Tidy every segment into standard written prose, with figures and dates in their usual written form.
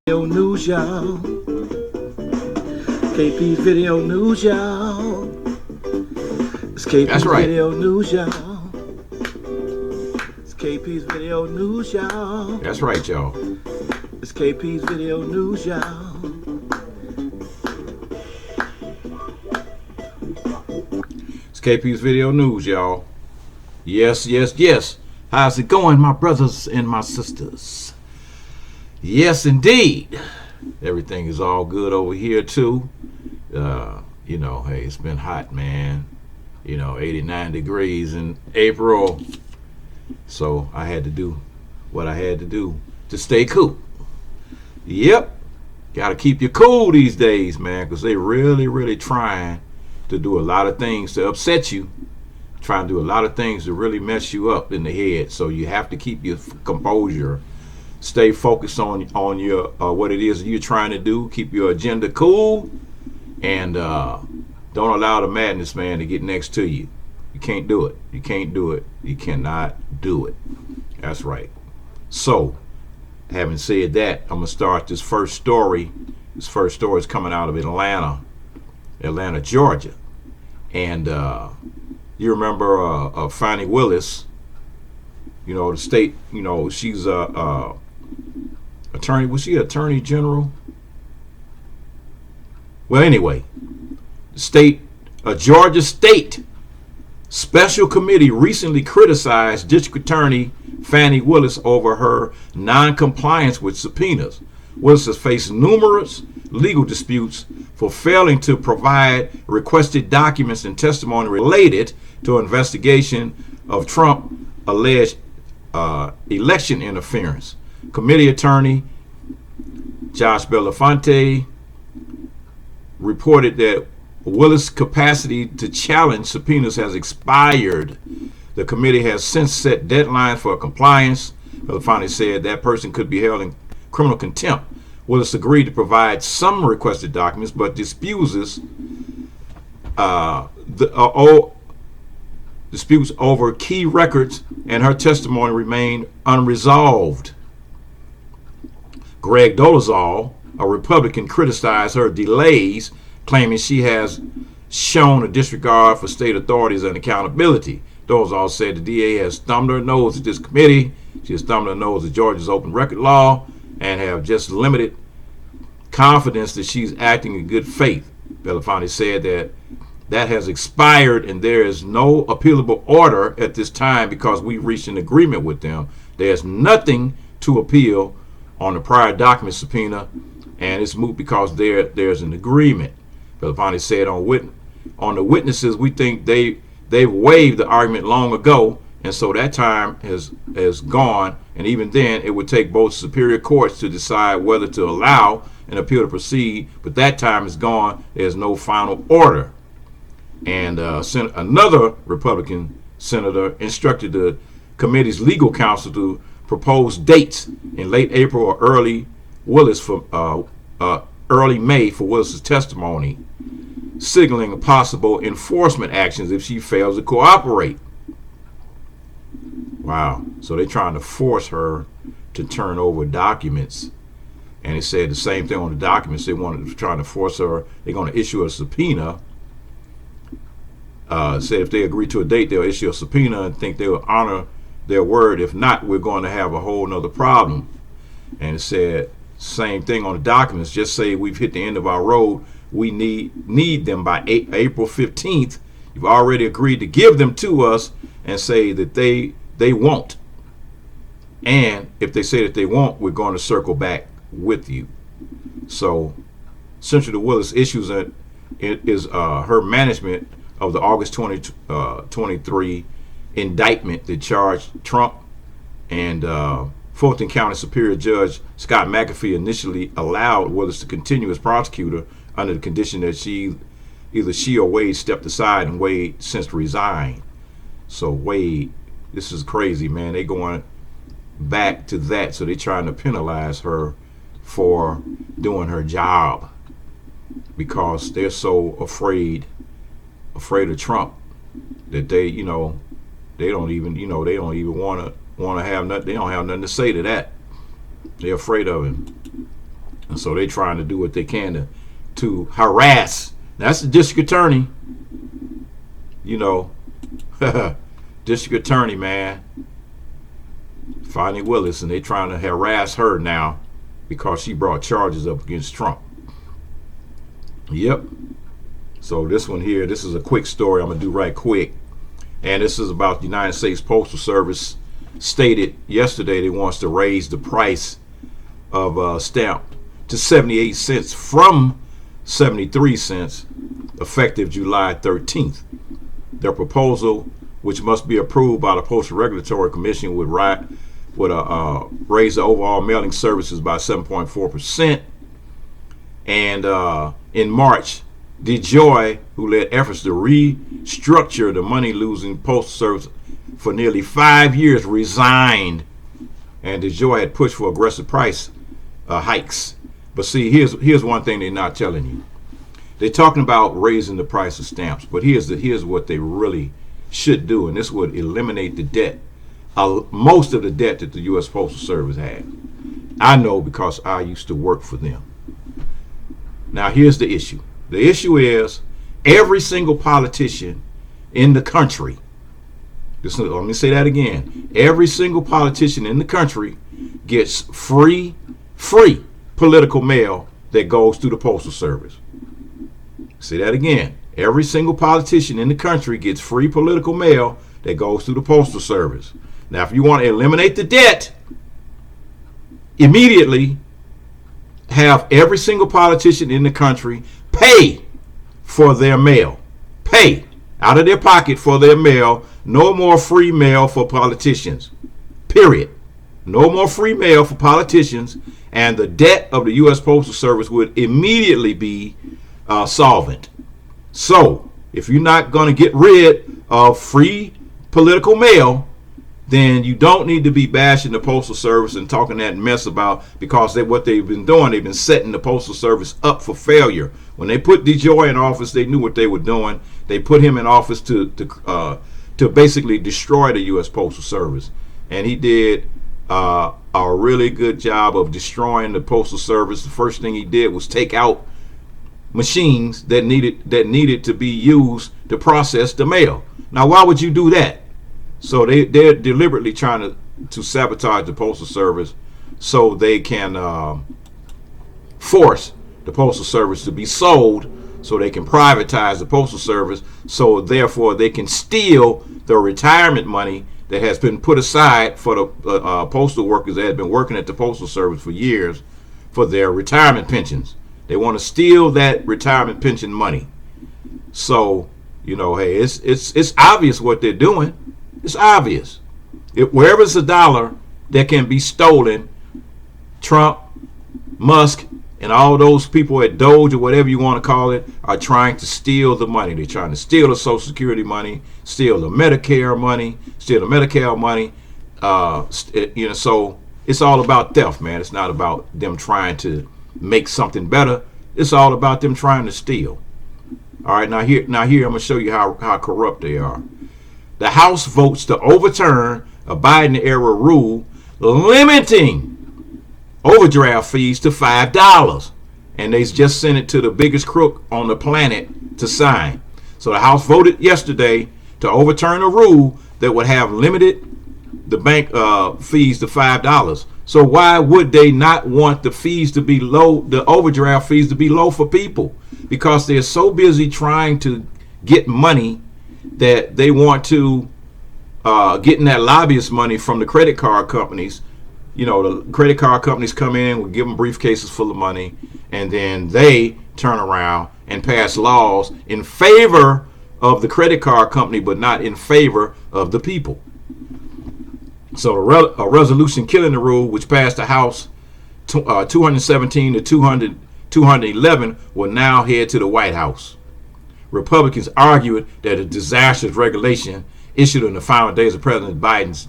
Video news, y'all. KP's video news, y'all. It's KP's That's right. video news, y'all. It's KP's video news, y'all. That's right, y'all. It's KP's video news, y'all. It's KP's video news, y'all. Yes, yes, yes. How's it going, my brothers and my sisters? Yes, indeed. Everything is all good over here, too. Hey, it's been hot, man. 89 degrees in April. So I had to do what I had to do to stay cool. Yep. Got to keep you cool these days, man, because they really, really trying to do a lot of things to upset you. Trying to do a lot of things to really mess you up in the head. So you have to keep your composure. Stay focused on your what it is you're trying to do. Keep your agenda cool, and don't allow the madness, man, to get next to you. You can't do it. You can't do it. You cannot do it. That's right. So, having said that, I'm gonna start this first story. This first story is coming out of Atlanta, Georgia, and you remember FANI Willis. The state. She's attorney. Was she attorney general? Well, anyway, Georgia State Special Committee recently criticized District Attorney FANI Willis over her non-compliance with subpoenas. Willis has faced numerous legal disputes for failing to provide requested documents and testimony related to an investigation of Trump alleged election interference. Committee attorney Josh Belafonte reported that Willis' capacity to challenge subpoenas has expired. The committee has since set deadlines for compliance. Belafonte said that person could be held in criminal contempt. Willis agreed to provide some requested documents, but disputes over key records and her testimony remain unresolved. Greg Dolezal, a Republican, criticized her delays, claiming she has shown a disregard for state authorities and accountability. Dolezal said the DA has thumbed her nose at this committee. She has thumbed her nose at Georgia's open record law and have just limited confidence that she's acting in good faith. Belafonte said that has expired and there is no appealable order at this time because we reached an agreement with them. There's nothing to appeal on the prior document subpoena, and it's moot because there's an agreement. Belafonte said on the witnesses, we think they've waived the argument long ago, and so that time has gone, and even then it would take both superior courts to decide whether to allow an appeal to proceed, but that time is gone. There's no final order. And another Republican senator instructed the committee's legal counsel to propose dates in late April or early May for Willis's testimony, signaling possible enforcement actions if she fails to cooperate. Wow. So they're trying to force her to turn over documents. And it said the same thing on the documents. Trying to force her. They're going to issue a subpoena. Said if they agree to a date, they'll issue a subpoena and think they will honor their word. If not, we're going to have a whole nother problem. And it said same thing on the documents. Just say we've hit the end of our road. We need them by April 15th. You've already agreed to give them to us, and say that they won't. And if they say that they won't, we're going to circle back with you. So central to Willis' issues is her management of the August 2023 indictment that charged Trump, and Fulton County Superior Judge Scott McAfee initially allowed Willis to continue as prosecutor under the condition that either she or Wade stepped aside, and Wade since resigned. So Wade, this is crazy, man. They going back to that, so they're trying to penalize her for doing her job because they're so afraid of Trump that they don't even want to have nothing. They don't have nothing to say to that. They're afraid of him. So they're trying to do what they can to harass. That's the district attorney. You know, district attorney, man. FANI Willis, and they're trying to harass her now because she brought charges up against Trump. Yep. So this one here, this is a quick story I'm going to do right quick. And this is about the United States Postal Service stated yesterday they wants to raise the price of stamp to 78 cents from 73 cents effective July 13th. Their proposal, which must be approved by the Postal Regulatory Commission, would raise the overall mailing services by 7.4%. And in March, DeJoy, who led efforts to restructure the money-losing Postal Service for nearly 5 years, resigned. And DeJoy had pushed for aggressive price hikes. But see, here's one thing they're not telling you. They're talking about raising the price of stamps, but here's what they really should do, and this would eliminate the debt, most of the debt that the U.S. Postal Service had. I know because I used to work for them. Now here's the issue. The issue is every single politician in the country, let me say that again, every single politician in the country gets free political mail that goes through the Postal Service. Say that again. Every single politician in the country gets free political mail that goes through the Postal Service. Now, if you want to eliminate the debt, immediately have every single politician in the country pay for their mail. Pay out of their pocket for their mail. No more free mail for politicians. Period. No more free mail for politicians. And the debt of the U.S. Postal Service would immediately be solvent. So, if you're not going to get rid of free political mail, then you don't need to be bashing the Postal Service and talking that mess about, because what they've been doing, they've been setting the Postal Service up for failure. When they put DeJoy in office, they knew what they were doing. They put him in office to basically destroy the U.S. Postal Service, and he did a really good job of destroying the Postal Service. The first thing he did was take out machines that needed to be used to process the mail. Now, why would you do that? So they're deliberately trying to sabotage the Postal Service so they can force the Postal Service to be sold, so they can privatize the Postal Service, so therefore they can steal the retirement money that has been put aside for the postal workers that have been working at the Postal Service for years for their retirement pensions. They want to steal that retirement pension money. So, you know, hey, it's obvious what they're doing. It's obvious. Wherever it's a dollar that can be stolen, Trump, Musk, and all those people at Doge or whatever you want to call it are trying to steal the money. They're trying to steal the Social Security money, steal the Medicare money, steal the Medicare money. So it's all about theft, man. It's not about them trying to make something better. It's all about them trying to steal. All right, now here I'm gonna show you how corrupt they are. The House votes to overturn a Biden-era rule limiting overdraft fees to $5, and they just sent it to the biggest crook on the planet to sign. So the House voted yesterday to overturn a rule that would have limited the bank fees to $5. So why would they not want the fees to be low, the overdraft fees to be low for people? Because they're so busy trying to get money that they want to getting that lobbyist money from the credit card companies. You know, the credit card companies come in, we give them briefcases full of money, and then they turn around and pass laws in favor of the credit card company, but not in favor of the people. So a resolution killing the rule, which passed the House 217 to 211, will now head to the White House. Republicans argued that a disastrous regulation issued in the final days of President Biden's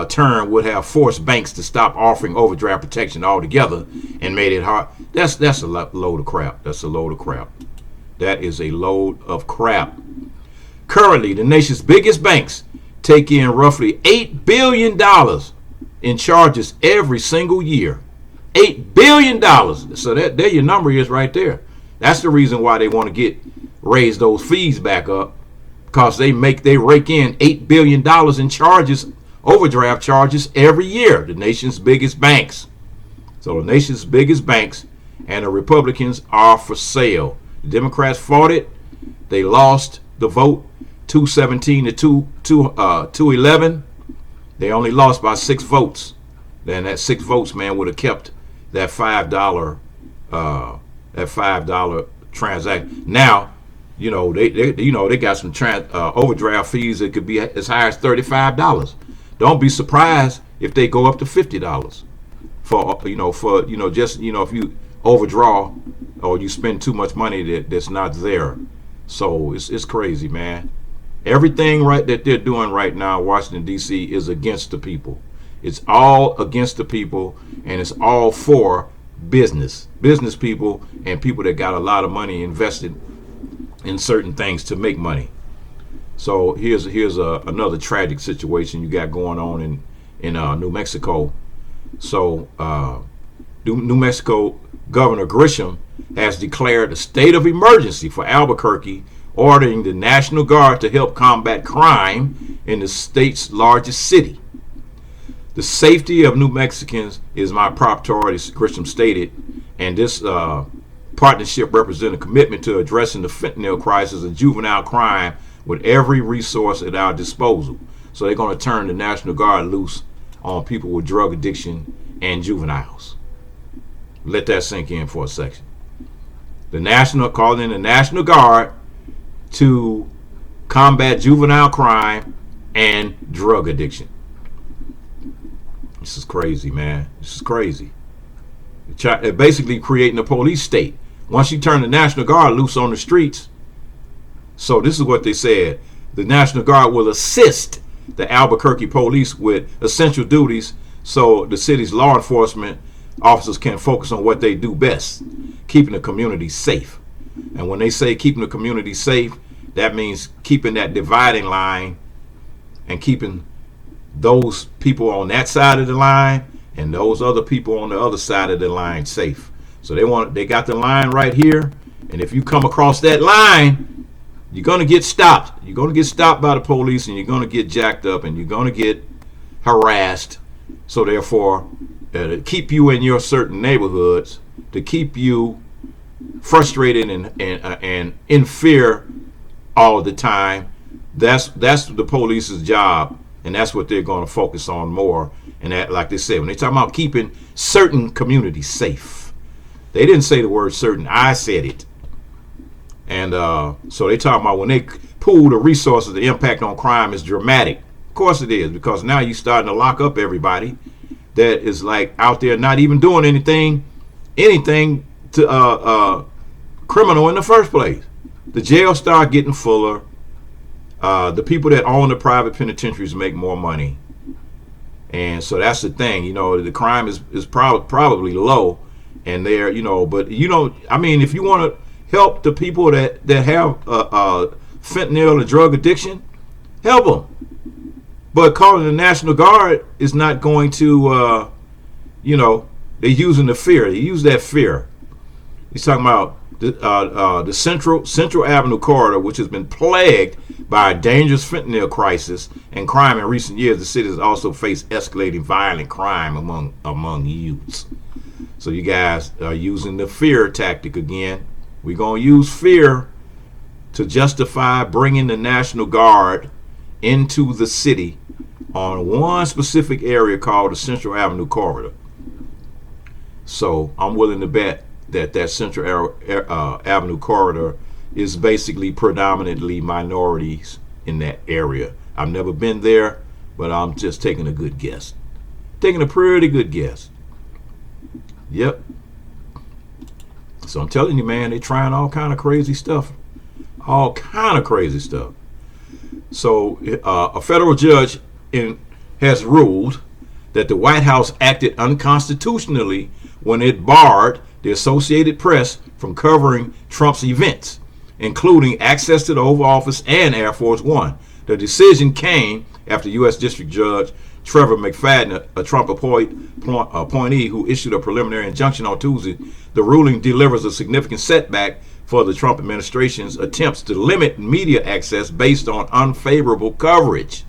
term would have forced banks to stop offering overdraft protection altogether and made it hard. That's a load of crap. That's a load of crap. That is a load of crap. Currently, the nation's biggest banks take in roughly $8 billion in charges every single year. $8 billion. So there your number is right there. That's the reason why they want to raise those fees back up, because they rake in $8 billion in charges, overdraft charges every year. The nation's biggest banks. So the nation's biggest banks and the Republicans are for sale. The Democrats fought it. They lost the vote 217 to 211. They only lost by 6 votes. Then that 6 votes, man, would have kept that $5 transaction. Now, they got some overdraft fees that could be as high as $35. Don't be surprised if they go up to $50 for just if you overdraw or you spend too much money that's not there. So it's crazy, man. Everything that they're doing right now in Washington, D.C. is against the people. It's all against the people, and it's all for business people and people that got a lot of money invested in certain things to make money. So here's another tragic situation you got going on in New Mexico. So New Mexico Governor Grisham has declared a state of emergency for Albuquerque, ordering the National Guard to help combat crime in the state's largest city. The safety of New Mexicans is my priority, Grisham stated, and this partnership represents a commitment to addressing the fentanyl crisis and juvenile crime with every resource at our disposal. So they're going to turn the National Guard loose on people with drug addiction and juveniles. Let that sink in for a second. Calling in the National Guard to combat juvenile crime and drug addiction. This is crazy, man. This is crazy. They're basically creating a police state. Once you turn the National Guard loose on the streets, so this is what they said. The National Guard will assist the Albuquerque police with essential duties so the city's law enforcement officers can focus on what they do best, keeping the community safe. And when they say keeping the community safe, that means keeping that dividing line and keeping those people on that side of the line and those other people on the other side of the line safe. So they got the line right here, and if you come across that line, you're going to get stopped. You're going to get stopped by the police, and you're going to get jacked up, and you're going to get harassed. So therefore, to keep you in your certain neighborhoods, to keep you frustrated and in fear all the time, that's the police's job, and that's what they're going to focus on more. And that, like they said, when they talk about keeping certain communities safe, they didn't say the word certain. I said it. And so they talk about when they pool the resources, the impact on crime is dramatic. Of course it is, because now you're starting to lock up everybody that is like out there not even doing anything to criminal in the first place. The jails start getting fuller. The people that own the private penitentiaries make more money. And so that's the thing, the crime is probably low, and they're, but if you want to help the people that have fentanyl and drug addiction, help them. But calling the National Guard is not going to, they're using the fear. They use that fear. He's talking about the Central Avenue corridor, which has been plagued by a dangerous fentanyl crisis and crime in recent years. The city has also faced escalating violent crime among youths. So you guys are using the fear tactic again. We're going to use fear to justify bringing the National Guard into the city on one specific area called the Central Avenue corridor. So I'm willing to bet that Central Avenue corridor is basically predominantly minorities in that area. I've never been there, but I'm just taking a good guess. Taking a pretty good guess. Yep. So I'm telling you, man, they're trying all kind of crazy stuff. All kind of crazy stuff. So a federal judge has ruled that the White House acted unconstitutionally when it barred the Associated Press from covering Trump's events, including access to the Oval Office and Air Force One. The decision came after U.S. District Judge Trevor McFadden, a Trump appointee who issued a preliminary injunction on Tuesday. The ruling delivers a significant setback for the Trump administration's attempts to limit media access based on unfavorable coverage.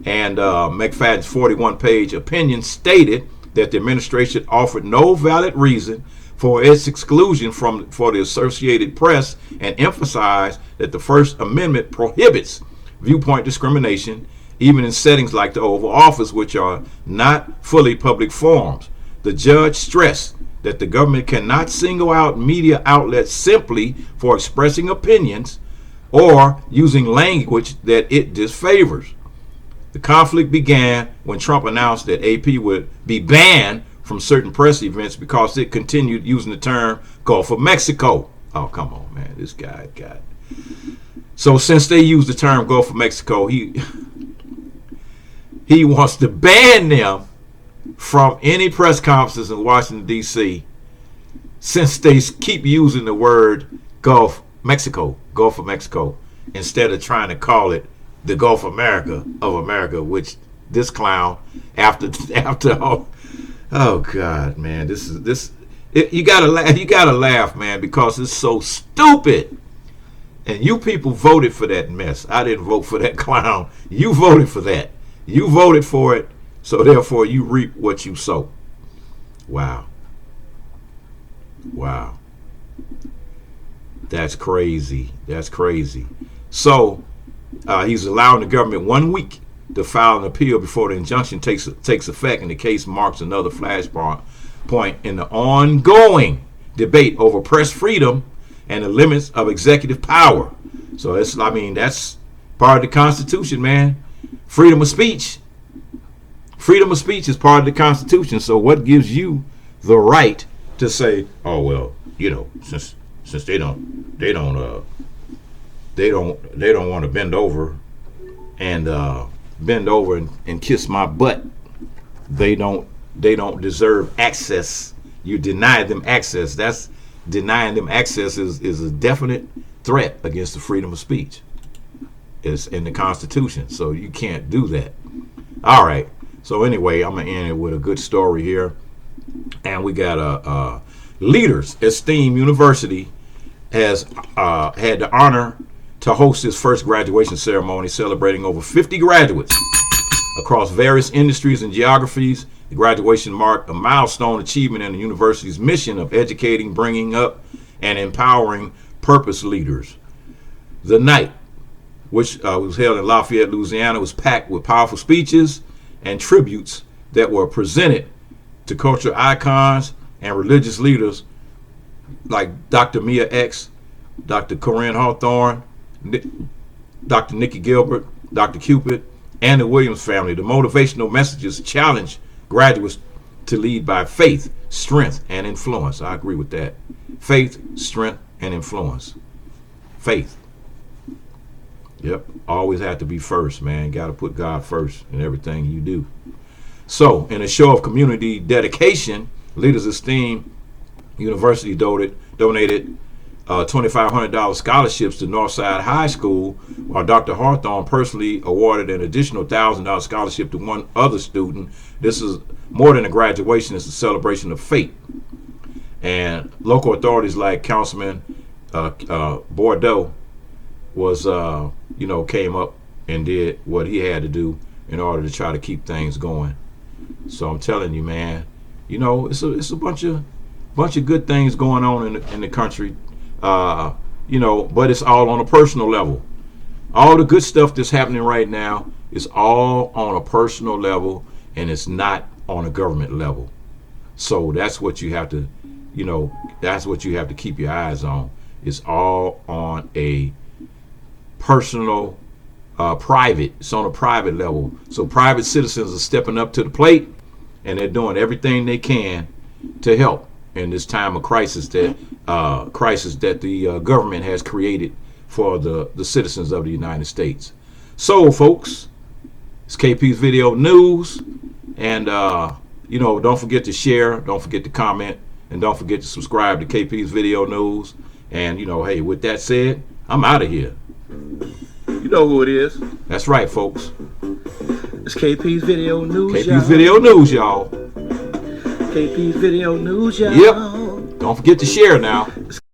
And McFadden's 41-page opinion stated that the administration offered no valid reason for its exclusion for the Associated Press and emphasized that the First Amendment prohibits viewpoint discrimination, even in settings like the Oval Office, which are not fully public forums. The judge stressed that the government cannot single out media outlets simply for expressing opinions or using language that it disfavors. The conflict began when Trump announced that AP would be banned from certain press events because it continued using the term Gulf of Mexico. Oh, come on, man. This guy got it. So since they used the term Gulf of Mexico, he wants to ban them from any press conferences in Washington, D.C. since they keep using the word Gulf of Mexico, instead of trying to call it the Gulf of America, which this clown, after oh God, man, you gotta laugh, man, because it's so stupid. And you people voted for that mess. I didn't vote for that clown. You voted for that. You voted for it, so therefore you reap what you sow. Wow. That's crazy. So he's allowing the government 1 week to file an appeal before the injunction takes effect, and the case marks another flashpoint in the ongoing debate over press freedom and the limits of executive power. So that's part of the Constitution, man. Freedom of speech. Freedom of speech is part of the Constitution. So what gives you the right to say, oh well, since they don't want to bend over and kiss my butt. They don't deserve access. You deny them access. That's denying them access is a definite threat against the freedom of speech. It's in the Constitution, so you can't do that. All right. So anyway, I'm gonna end it with a good story here, and we got a Leaders Esteem University has had the honor to host its first graduation ceremony, celebrating over 50 graduates across various industries and geographies. The graduation marked a milestone achievement in the university's mission of educating, bringing up, and empowering purpose leaders. The night, which was held in Lafayette, Louisiana, was packed with powerful speeches and tributes that were presented to cultural icons and religious leaders like Dr. Mia X, Dr. Corinne Hawthorne, Dr. Nikki Gilbert, Dr. Cupid, and the Williams family. The motivational messages challenge graduates to lead by faith, strength, and influence. I agree with that. Faith, strength, and influence. Faith. Yep. Always have to be first, man. Got to put God first in everything you do. So, in a show of community dedication, Leaders Esteem University donated $2,500 scholarships to Northside High School, while Dr. Hawthorne personally awarded an additional $1,000 scholarship to one other student. This is more than a graduation; it's a celebration of faith. And local authorities like Councilman Bordeaux was, came up and did what he had to do in order to try to keep things going. So I'm telling you, man, it's a bunch of good things going on in the country. But it's all on a personal level. All the good stuff that's happening right now is all on a personal level, and it's not on a government level. So that's what you have to, keep your eyes on. It's all on a personal, private. It's on a private level. So private citizens are stepping up to the plate, and they're doing everything they can to help in this time of crisis that the government has created for the citizens of the United States. So, folks, it's KP's Video News, and don't forget to share, don't forget to comment, and don't forget to subscribe to KP's Video News. And hey, with that said, I'm out of here. You know who it is. That's right, folks. It's KP's Video News, KP's y'all. Video News, y'all. KP's Video News, y'all. Yep. Don't forget to share now.